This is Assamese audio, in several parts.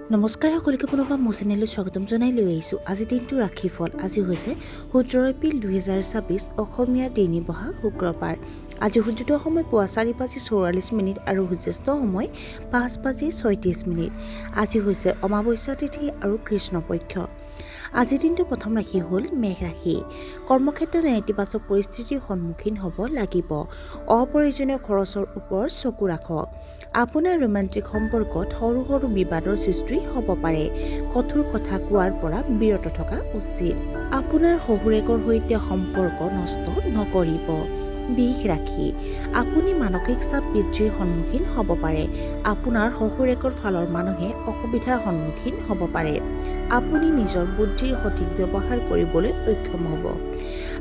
নমস্কাৰ সকলোকে পুনৰবাৰ মোৰ চেনেললৈ স্বাগতম জনাই লৈ আহিছোঁ। আজি দিনটো ৰাশিফল। আজি হৈছে 17 এপ্ৰিল 2026 অসমীয়া 3 বহাগ শুক্ৰবাৰ। আজি সূৰ্যোদয় সময় পুৱা 4:44 আৰু সূৰ্যাস্ত সময় 5:36। আজি হৈছে অমাৱস্যা তিথি আৰু কৃষ্ণপক্ষ। আজিৰ দিনটো প্ৰথম ৰাশি হ'ল মেঘ ৰাশি। কৰ্মক্ষেত্ৰত নেতিবাচক পৰিস্থিতিৰ সন্মুখীন হ'ব লাগিব। অপ্ৰয়োজনীয় খৰচৰ ওপৰত চকু ৰাখক। আপোনাৰ ৰোমান্টিক সম্পৰ্কত সৰু সৰু বিবাদৰ সৃষ্টি হ'ব পাৰে। কঠোৰ কথা কোৱাৰ পৰা বিৰত থকা উচিত। আপোনাৰ শহুৰেকৰ সৈতে সম্পৰ্ক নষ্ট নকৰিব। বৃষ ৰাশি। আপুনি মানসিক চাপ বৃদ্ধিৰ সন্মুখীন হ'ব পাৰে। আপোনাৰ শহুৰেকৰ ফালৰ মানুহে অসুবিধাৰ সন্মুখীন হ'ব পাৰে। আপুনি নিজৰ বুদ্ধিৰ সঠিক ব্যৱহাৰ কৰিবলৈ সক্ষম হ'ব।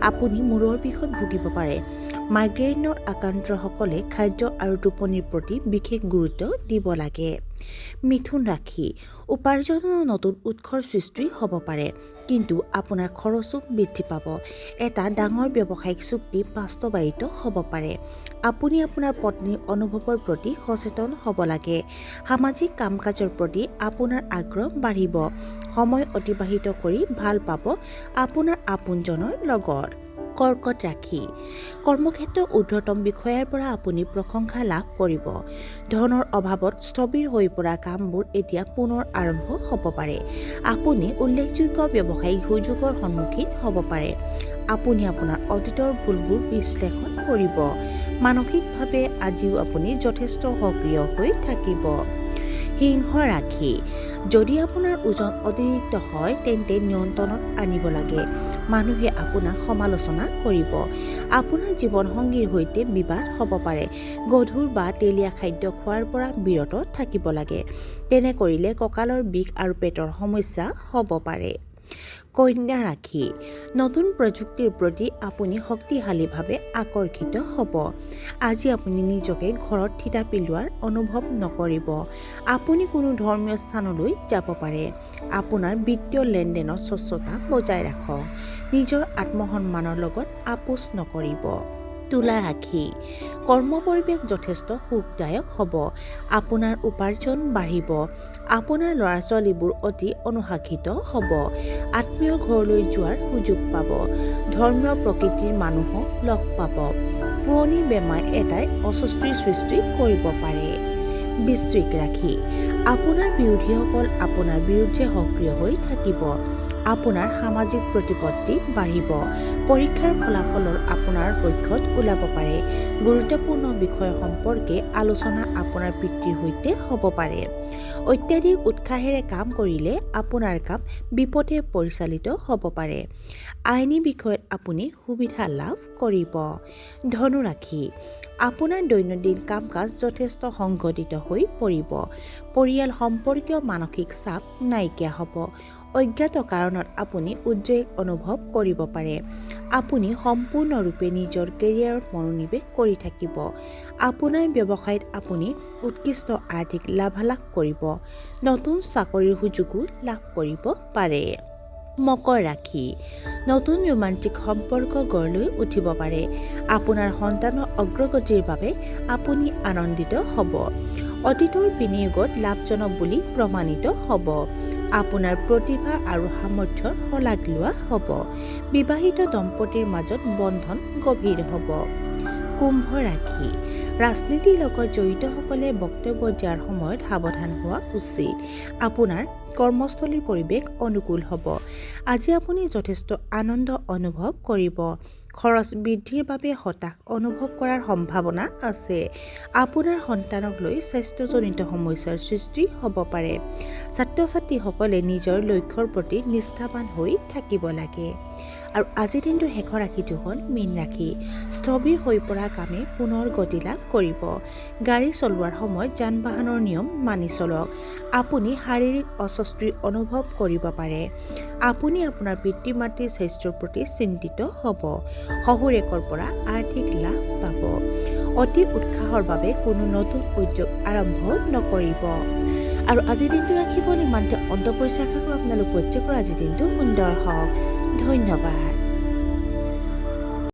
আপুনি মূৰৰ বিষত ভুগিব পাৰে। মাইগ্ৰেইনৰ আক্ৰান্তসকলে খাদ্য আৰু টোপনিৰ প্ৰতি বিশেষ গুৰুত্ব দিব লাগে। মিথুন ৰাশি। উপাৰ্জনৰ নতুন উৎসৰ সৃষ্টি হ'ব পাৰে, কিন্তু আপোনাৰ খৰচো বৃদ্ধি পাব। এটা ডাঙৰ ব্যৱসায়িক চুক্তি বাস্তৱায়িত হ'ব পাৰে। আপুনি আপোনাৰ পত্নীৰ অনুভৱৰ প্ৰতি সচেতন হ'ব লাগে। সামাজিক কাম-কাজৰ প্ৰতি আপোনাৰ আগ্ৰহ বাঢ়িব। সময় অতিবাহিত কৰি ভাল পাব আপোনাৰ আপোনজনৰ লগত। কৰ্কট ৰাশি। কৰ্মক্ষেত্ৰৰ ঊৰ্ধ্বতম বিষয়াৰ পৰা আপুনি প্ৰশংসা লাভ কৰিব। ধনৰ অভাৱত স্থবিৰ হৈ পৰা কামবোৰ এতিয়া পুনৰ আৰম্ভ হ'ব পাৰে। আপুনি উল্লেখযোগ্য ব্যৱসায়িক সুযোগৰ সন্মুখীন হ'ব পাৰে। আপুনি আপোনাৰ অতীতৰ ভুলবোৰ বিশ্লেষণ কৰিব। মানসিকভাৱে আজিও আপুনি যথেষ্ট সক্ৰিয় হৈ থাকিব। সিংহ ৰাশি। যদি আপোনাৰ ওজন অতিৰিক্ত হয় তেন্তে নিয়ন্ত্ৰণত আনিব লাগে। মানুহে আপোনাক সমালোচনা কৰিব। আপোনাৰ জীৱনসংগীৰ সৈতে বিবাদ হ'ব পাৰে। গধুৰ বা তেলীয়া খাদ্য খোৱাৰ পৰা বিৰত থাকিব লাগে। তেনে কৰিলে কঁকালৰ বিষ আৰু পেটৰ সমস্যা হ'ব পাৰে। কন্যা ৰাশি। নতুন প্ৰযুক্তিৰ প্ৰতি আপুনি শক্তিশালীভাৱে আকৰ্ষিত হ'ব। আজি আপুনি নিজকে ঘৰত থিতা পেলোৱাৰ অনুভৱ নকৰিব। আপুনি কোনো ধৰ্মীয় স্থানলৈ যাব পাৰে। আপোনাৰ বিত্তীয় লেনদেনৰ স্বচ্ছতা বজাই ৰাখক। নিজৰ আত্মসন্মানৰ লগত আপোচ নকৰিব। তুলা ৰাশি। কৰ্ম পৰিৱেশ যথেষ্ট সুখদায়ক হ'ব। আপোনাৰ উপাৰ্জন বাঢ়িব। আপোনাৰ ল'ৰা-ছোৱালীবোৰ অতি অনুশাসিত হ'ব। আত্মীয় ঘৰলৈ যোৱাৰ সুযোগ পাব। ধৰ্মীয় প্ৰকৃতিৰ মানুহক লগ পাব। পুৰণি বেমাৰ এটাই অস্বস্তিৰ সৃষ্টি কৰিব পাৰে। বৃশ্চিক ৰাশি। আপোনাৰ বিৰোধীসকল আপোনাৰ বিৰুদ্ধে সক্ৰিয় হৈ থাকিব। আপোনাৰ সামাজিক প্ৰতিপত্তি বাঢ়িব। পৰীক্ষাৰ ফলাফলৰ আপোনাৰ পক্ষত ওলাব পাৰে। গুৰুত্বপূৰ্ণ বিষয় সম্পৰ্কে আলোচনা আপোনাৰ পিতৃৰ সৈতে হ'ব পাৰে। অত্যাধিক উৎসাহেৰে কাম কৰিলে আপোনাৰ কাম বিপথে পৰিচালিত হ'ব পাৰে। আইনী বিষয়ত আপুনি সুবিধা লাভ কৰিব। ধনু ৰাশি। আপোনাৰ দৈনন্দিন কাম-কাজ যথেষ্ট সংঘটিত হৈ পৰিব। পৰিয়াল সম্পৰ্কীয় মানসিক চাপ নাইকিয়া হ'ব। অজ্ঞাত কাৰণত আপুনি উদ্বেগ অনুভৱ কৰিব পাৰে। আপুনি সম্পূৰ্ণৰূপে নিজৰ কেৰিয়াৰত মনোনিৱেশ কৰি থাকিব। আপোনাৰ ব্যৱসায়ত আপুনি উৎকৃষ্ট আৰ্থিক লাভালাভ কৰিব। নতুন চাকৰিৰ সুযোগো লাভ কৰিব পাৰে। মকৰ ৰাশি। নতুন ৰোমান্টিক সম্পৰ্ক গঢ় লৈ উঠিব পাৰে। আপোনাৰ সন্তানৰ অগ্ৰগতিৰ বাবে আপুনি আনন্দিত হ'ব। অতীতৰ বিনিয়োগত লাভজনক বুলি প্ৰমাণিত হ'ব। আপোনাৰ প্ৰতিভা আৰু সামৰ্থ্যৰ শলাগ লোৱা হ'ব। বিবাহিত দম্পতীৰ মাজত বন্ধন গভীৰ হ'ব। কুম্ভ ৰাশি। ৰাজনীতিৰ লগত জড়িতসকলে বক্তব্য দিয়াৰ সময়ত সাৱধান হোৱা উচিত। আপোনাৰ কৰ্মস্থলীৰ পৰিৱেশ অনুকূল হ'ব। আজি আপুনি যথেষ্ট আনন্দ অনুভৱ কৰিব। খৰচ বৃদ্ধিৰ বাবে হতাশ অনুভৱ কৰাৰ সম্ভাৱনা আছে। আপোনাৰ সন্তানক লৈ স্বাস্থ্যজনিত সমস্যাৰ সৃষ্টি হ'ব পাৰে। ছাত্ৰ-ছাত্ৰীসকলে নিজৰ লক্ষ্যৰ প্ৰতি নিষ্ঠাৱান হৈ থাকিব লাগে। আৰু আজিৰ দিনটোৰ শেষৰ ৰাশিটো হ'ল মীন ৰাশি। স্থবিৰ হৈ পৰা কামে পুনৰ গতি লাভ কৰিব। গাড়ী চলোৱাৰ সময়ত যান-বাহনৰ নিয়ম মানি চলক। আপুনি শাৰীৰিক অস্বস্তি অনুভৱ কৰিব পাৰে। আপুনি আপোনাৰ পিতৃ-মাতৃৰ স্বাস্থ্যৰ প্ৰতি চিন্তিত হ'ব। শহুৰেকৰ পৰা আৰ্থিক লাভ পাব। অতি উৎসাহৰ বাবে কোনো নতুন উদ্যোগ আৰম্ভ নকৰিব। আৰু আজিৰ দিনটো ৰাখিব ইমানতে অন্ত পৰিচয় আশা কৰোঁ আপোনালোক প্ৰত্যেকৰ আজিৰ দিনটো সুন্দৰ হওক। ধন্যবাদ।